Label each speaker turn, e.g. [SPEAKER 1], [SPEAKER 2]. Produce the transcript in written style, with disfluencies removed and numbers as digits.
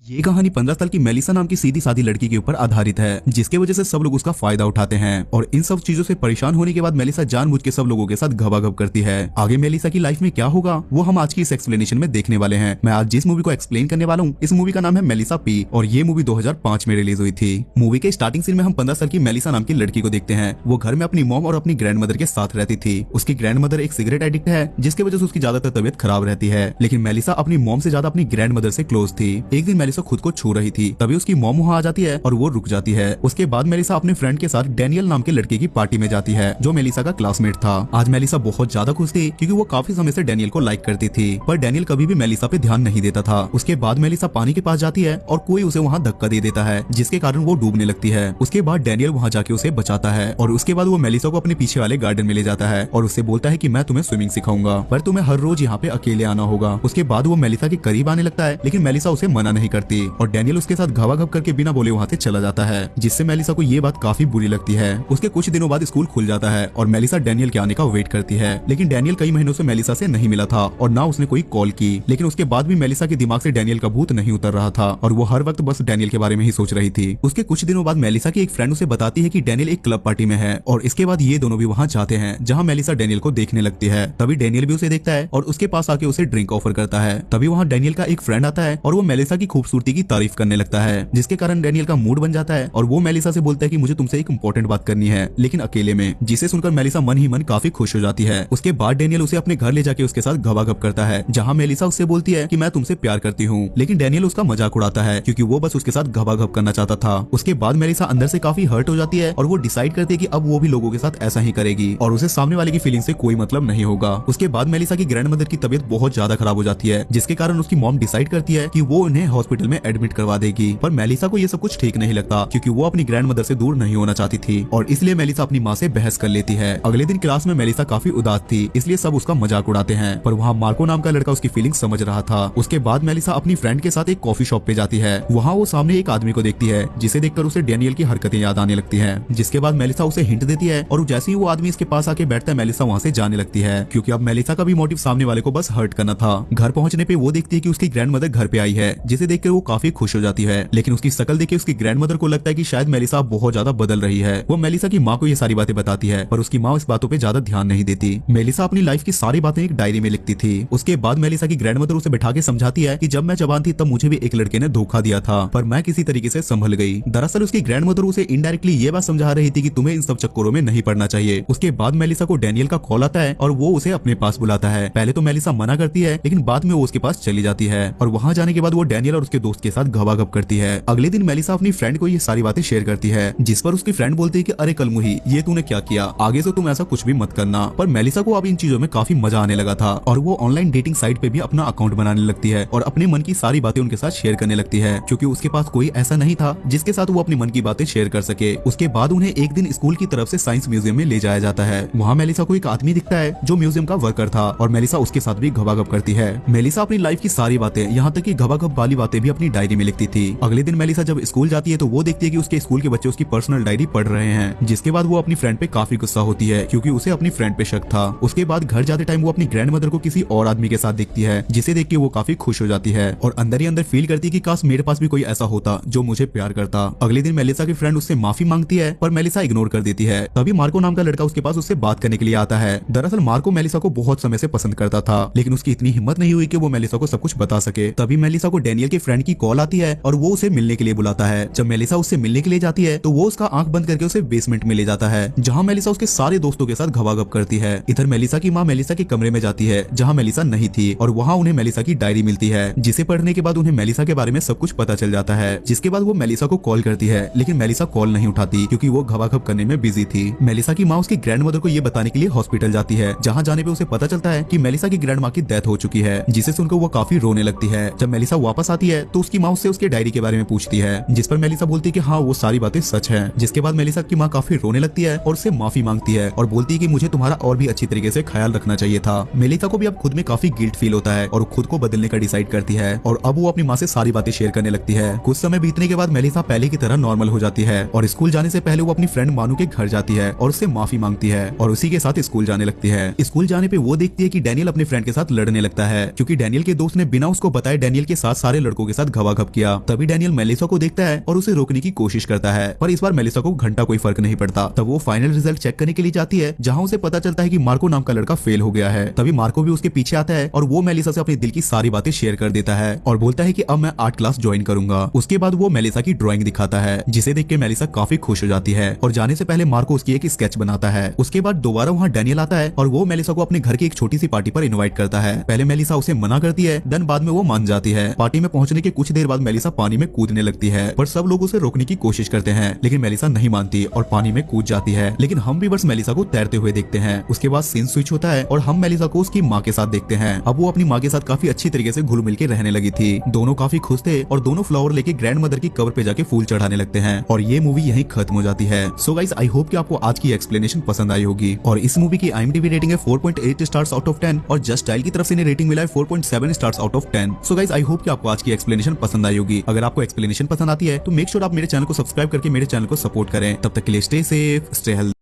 [SPEAKER 1] ये कहानी 15 साल की मेलिसा नाम की सीधी सादी लड़की के ऊपर आधारित है, जिसके वजह से सब लोग उसका फायदा उठाते हैं। और इन सब चीजों से परेशान होने के बाद मेलिसा जानबूझ के सब लोगों के साथ घबाघब करती है। आगे मेलिसा की लाइफ में क्या होगा वो हम आज की इस एक्सप्लेनेशन में देखने वाले हैं। मैं आज जिस मूवी को एक्सप्लेन करने वाला हूँ, इस मूवी का नाम है मेलिसा पी और ये मूवी 2005 में रिलीज हुई थी। मूवी के स्टार्टिंग सीन में हम 15 साल की मेलिसा नाम की लड़की को देखते हैं। वो घर में अपनी मॉम और अपनी ग्रैंड मदर के साथ रहती थी। उसकी ग्रैंड मदर एक सिगरेट एडिक्ट है, जिसकी वजह से उसकी ज्यादातर तबियत खराब रहती है। लेकिन मेलिसा अपनी मॉम से ज्यादा अपनी ग्रैंड मदर से क्लोज थी। एक दिन मेलिसा खुद को छू रही थी, तभी उसकी मॉम वहाँ आ जाती है और वो रुक जाती है। उसके बाद मेलिसा अपने फ्रेंड के साथ डैनियल नाम के लड़के की पार्टी में जाती है, जो मेलिसा का क्लासमेट था। आज मेलिसा बहुत ज्यादा खुश थी क्योंकि वो काफी समय से डैनियल को लाइक करती थी, पर डैनियल कभी भी मेलिसा पे ध्यान नहीं देता था। उसके बाद मेलिसा पानी के पास जाती है और कोई उसे वहाँ धक्का दे देता है, जिसके कारण वो डूबने लगती है। उसके बाद डैनियल वहाँ जाके उसे बचाता है और उसके बाद वो मेलिसा को अपने पीछे वाले गार्डन में ले जाता है और उससे बोलता है कि मैं तुम्हें स्विमिंग सिखाऊंगा, पर तुम्हें हर रोज यहाँ पे अकेले आना होगा। उसके बाद वो मेलिसा के करीब आने लगता है, लेकिन मेलिसा उसे मना नहीं करती और डैनियल उसके साथ घबाघब करके बिना बोले वहाँ से चला जाता है, जिससे मेलिसा को ये बात काफी बुरी लगती है। उसके कुछ दिनों बाद स्कूल खुल जाता है और मेलिसा डैनियल के आने का वेट करती है, लेकिन डैनियल कई महीनों से मेलिसा से नहीं मिला था और ना उसने कोई कॉल की। लेकिन उसके बाद भी मेलिसा के दिमाग से डैनियल का भूत नहीं उतर रहा था और वो हर वक्त बस डैनियल के बारे में ही सोच रही थी। उसके कुछ दिनों बाद मेलिसा की एक फ्रेंड उसे बताती है कि डैनियल एक क्लब पार्टी में है और इसके बाद ये दोनों भी वहाँ जाते हैं, जहाँ मेलिसा डैनियल को देखने लगती है। तभी डैनियल भी उसे देखता है और उसके पास आके उसे ड्रिंक ऑफर करता है। तभी वहाँ डैनियल का एक फ्रेंड आता है और वो मेलिसा की खूबसूरती की तारीफ करने लगता है, जिसके कारण डैनियल का मूड बन जाता है और वो मेलिसा से बोलता है कि मुझे तुमसे एक इंपॉर्टेंट बात करनी है, लेकिन अकेले में। जिसे सुनकर मेलिसा मन ही मन काफी खुश हो जाती है। उसके बाद डैनियल उसे अपने घर ले जाके उसके साथ घबाघब करता है, जहाँ मेलिसा उससे बोलती है कि मैं तुमसे प्यार करती हूँ, लेकिन डैनियल उसका मजाक उड़ाता है क्योंकि वो बस उसके साथ घबाघब करना चाहता था। उसके बाद मेलिसा अंदर से काफी हर्ट हो जाती है और वो डिसाइड करती है कि अब वो भी लोगों के साथ ऐसा ही करेगी और उसे सामने वाले की फीलिंग से कोई मतलब नहीं होगा। उसके बाद मेलिसा की ग्रैंड मदर की तबीयत बहुत ज्यादा खराब हो जाती है, जिसके कारण उसकी मॉम डिसाइड करती है कि वो उन्हें हॉस्पिटल में एडमिट करवा देगी। पर मेलिसा को ये सब कुछ ठीक नहीं लगता क्योंकि वो अपनी ग्रैंड मदर से दूर नहीं होना चाहती थी और इसलिए मेलिसा अपनी माँ से बहस कर लेती है। अगले दिन क्लास में मेलिसा काफी उदास थी, इसलिए सब उसका मजाक उड़ाते हैं, पर वहाँ मार्को नाम का लड़का उसकी फीलिंग समझ रहा था। उसके बाद मेलिसा अपनी फ्रेंड के साथ एक कॉफी शॉप पे जाती है। वहाँ वो सामने एक आदमी को देखती है, जिसे देखकर उसे डैनियल की हरकतें याद आने लगती है, जिसके बाद मेलिसा उसे हिंट देती है और जैसे ही वो आदमी इसके पास आके बैठता है, मेलिसा वहाँ से जाने लगती है क्योंकि अब मेलिसा का भी मोटिव सामने वाले को बस हर्ट करना था। घर पहुंचने पे वो देखती है कि उसकी ग्रैंड मदर घर पे आई है, जिसे देखकर वो काफी खुश हो जाती है, लेकिन उसकी शक्ल देख के उसकी ग्रैंड मदर को लगता है कि शायद मेलिसा बहुत ज्यादा बदल रही है। वो मेलिसा की माँ को ये सारी बातें बताती है, पर उसकी माँ इस बातों पे ज्यादा ध्यान नहीं देती। मेलिसा अपनी लाइफ की सारी बातें एक डायरी में लिखती थी। उसके बाद मेलिसा की ग्रैंड मदर उसे बैठा के समझाती है कि जब मैं जवान थी तब मुझे भी एक लड़के ने धोखा दिया था, पर मैं किसी तरीके से संभल गई। दरअसल उसकी ग्रैंड मदर उसे इनडायरेक्टली ये बात समझा रही थी कि तुम्हें इन सब चक्करों में नहीं पड़ना चाहिए। उसके बाद मेलिसा को डैनियल का कॉल आता है और वो उसे अपने पास बुलाता है। पहले तो मेलिसा मना करती है, लेकिन बाद में वो उसके पास चली जाती है और वहाँ जाने के बाद वो डैनियल और उसके दोस्त के साथ घबाघब करती है। अगले दिन मेलिसा अपनी फ्रेंड को ये सारी बातें शेयर करती है, जिस पर उसकी फ्रेंड बोलती है कि अरे कलमुही, ये तूने क्या किया, आगे से तुम ऐसा कुछ भी मत करना। पर मेलिसा को अब इन चीजों में काफी मजा आने लगा था और वो ऑनलाइन डेटिंग साइट पे भी अपना अकाउंट बनाने लगती है और अपने मन की सारी बातें उनके साथ शेयर करने लगती है, क्योंकि उसके पास कोई ऐसा नहीं था जिसके साथ वो अपनी मन की बातें शेयर कर सके। उसके बाद उन्हें एक दिन स्कूल की तरफ से साइंस म्यूजियम में ले जाया जाता है। वहाँ मेलिसा को एक आदमी दिखता है जो म्यूजियम का वर्कर था और मेलिसा उसके साथ भी घबाघब करती है। मेलिसा अपनी लाइफ की सारी बातें, यहाँ तक कि घबाघब वाली बातें भी अपनी डायरी में लिखती थी। अगले दिन मेलिसा जब स्कूल जाती है तो वो देखती है कि उसके स्कूल के बच्चे उसकी पर्सनल डायरी पढ़ रहे हैं, जिसके बाद वो अपनी फ्रेंड पे काफी गुस्सा होती है क्योंकि उसे अपनी फ्रेंड पे शक था। उसके बाद घर जाते टाइम वो अपनी ग्रैंड मदर को किसी और आदमी के साथ देखती है, जिसे देख के वो काफी खुश हो जाती है और अंदर ही अंदर फील करती है कि काश मेरे पास भी कोई ऐसा होता जो मुझे प्यार करता। अगले दिन मेलिसा की फ्रेंड उससे माफी मांगती है, पर मेलिसा इग्नोर कर देती है। तभी मार्को नाम का लड़का उसके पास उससे बात करने के लिए आता है। दरअसल मार्को मेलिसा को बहुत समय से पसंद करता था, लेकिन उसकी इतनी हिम्मत नहीं हुई कि वो मेलिसा को सब कुछ बता सके। तभी मेलिसा को डैनियल के फ्रेंड की कॉल आती है और वो उसे मिलने के लिए बुलाता है। जब मेलिसा उससे मिलने के लिए जाती है तो वो उसका आंख बंद करके उसे बेसमेंट में ले जाता है, जहाँ मेलिसा उसके सारे दोस्तों के साथ घबाघब करती है। इधर मेलिसा की माँ मेलिसा के कमरे में जाती है जहाँ मेलिसा नहीं थी और वहाँ उन्हें मेलिसा की डायरी मिलती है, जिसे पढ़ने के बाद उन्हें मेलिसा के बारे में सब कुछ पता चल जाता है। जिसके बाद वो मेलिसा को कॉल करती है, लेकिन मेलिसा कॉल नहीं उठाती क्योंकि वो घबाघब करने में बिजी थी। मेलिसा की माँ उसकी ग्रैंड मदर को ये बताने के लिए हॉस्पिटल जाती है, जहाँ जाने पे उसे पता चलता है कि मेलिसा की ग्रैंड माँ की डेथ हो चुकी है, जिसे सुनकर वो काफी रोने लगती है। जब मेलिसा वापस आती है तो उसकी माँ उससे उसके डायरी के बारे में पूछती है, जिस पर मेलिसा बोलती है कि हाँ वो सारी बातें सच है। जिसके बाद मेलिसा की माँ काफी रोने लगती है और उससे माफी मांगती है और बोलती है कि मुझे तुम्हारा और भी अच्छी तरीके से ख्याल रखना चाहिए था। मेलिसा को भी अब खुद में काफी गिल्ट फील होता है और खुद को बदलने का डिसाइड करती है और अब वो अपनी माँ से सारी बातें शेयर करने लगती है। कुछ समय बीतने के बाद मेलिसा पहले की तरह नॉर्मल हो जाती है और स्कूल जाने से पहले वो अपनी फ्रेंड मानू के घर जाती है और उससे माफी मांगती है और उसी के साथ स्कूल जाने लगती है। स्कूल जाने पे वो देखती है कि डैनियल अपने फ्रेंड के साथ लड़ने लगता है, क्योंकि डैनियल के दोस्त ने बिना उसको बताए डैनियल के साथ सारे लड़कों के साथ घबाघब किया। तभी डैनियल मेलिसा को देखता है और उसे रोकने की कोशिश करता है, पर इस बार मेलिसा को घंटा कोई फर्क नहीं पड़ता। तब वो फाइनल रिजल्ट चेक करने के लिए जाती है, जहाँ उसे पता चलता है कि मार्को नाम का लड़का फेल हो गया है। तभी मार्को भी उसके पीछे आता है और वो मेलिसा से अपने दिल की सारी बातें शेयर कर देता है और बोलता है कि अब मैं आर्ट क्लास ज्वाइन करूंगा। उसके बाद वो मेलिसा की ड्राइंग दिखाता है, जिसे देख के मेलिसा काफी खुश हो जाती है और जाने से पहले मार्को उसकी एक स्केच बनाता है। उसके बाद दोबारा वहाँ डैनियल आता है और वो मेलिसा को अपने घर की एक छोटी सी पार्टी पर इनवाइट करता है। पहले मेलिसा उसे मना करती है, देन बाद में वो मान जाती है। पार्टी में पहुंचने के कुछ देर बाद मेलिसा पानी में कूदने लगती है, पर सब लोग उसे रोकने की कोशिश करते हैं, लेकिन मेलिसा नहीं मानती और पानी में कूद जाती है। लेकिन हम भी बस मेलिसा को तैरते हुए देखते हैं। उसके बाद सीन स्विच होता है और हम मेलिसा को उसकी माँ के साथ देखते हैं। अब वो अपनी माँ के साथ काफी अच्छी तरीके से घुल मिल के रहने लगी थी। दोनों काफी खुश थे और दोनों फ्लावर लेके ग्रैंड मदर की कबर पे जाके फूल चढ़ाने लगते हैं और ये मूवी यहीं खत्म हो जाती है। सो गाइस, आई होप कि आपको आज की एक्सप्लेनेशन पसंद आई होगी। और इस मूवी की IMDb रेटिंग है 4.8 स्टार्स आउट ऑफ 10 और जस्ट स्टाइल की तरफ से इन्हें रेटिंग मिला है 4.7 stars out of 10। So guys, I hope कि आपको आज की एक्सप्लेनेशन पसंद आई होगी। अगर आपको एक्सप्लेनेशन पसंद आती है तो मेक श्योर आप मेरे चैनल को सब्सक्राइब करके मेरे चैनल को सपोर्ट करें। तब तक के लिए स्टे सेफ, स्टे हेल्दी।